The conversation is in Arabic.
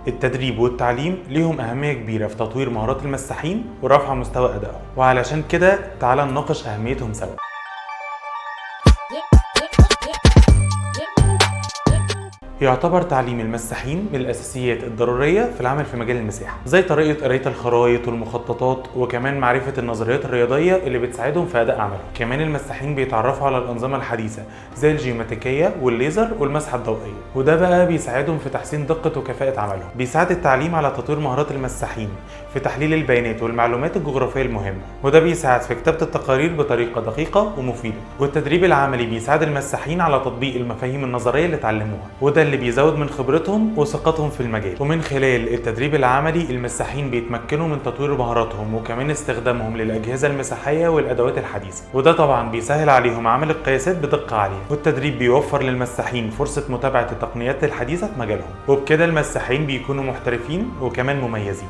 التدريب والتعليم ليهم أهمية كبيرة في تطوير مهارات المساحين ورفع مستوى أدائهم، وعلشان كده تعالى نناقش أهميتهم سوا. يعتبر تعليم المساحين من الأساسيات الضرورية في العمل في مجال المساحة، زي طريقة قراية الخرائط والمخططات، وكمان معرفة النظريات الرياضية اللي بتساعدهم في أداء عملهم. كمان المساحين بيتعرفوا على الأنظمة الحديثة زي الجيومتريكية والليزر والمسحة الضوئية، وده بقى بيساعدهم في تحسين دقة وكفاءة عملهم. بيساعد التعليم على تطوير مهارات المساحين في تحليل البيانات والمعلومات الجغرافية المهمة، وده بيساعد في كتابة التقارير بطريقة دقيقة ومفيدة. والتدريب العملي بيساعد المساحين على تطبيق المفاهيم النظرية اللي اتعلموها، وده اللي بيزود من خبرتهم وثقتهم في المجال. ومن خلال التدريب العملي المساحين بيتمكنوا من تطوير مهاراتهم وكمان استخدامهم للأجهزة المساحية والأدوات الحديثة، وده طبعا بيسهل عليهم عمل القياسات بدقة عالية. والتدريب بيوفر للمساحين فرصة متابعة التقنيات الحديثة في مجالهم، وبكده المساحين بيكونوا محترفين وكمان مميزين.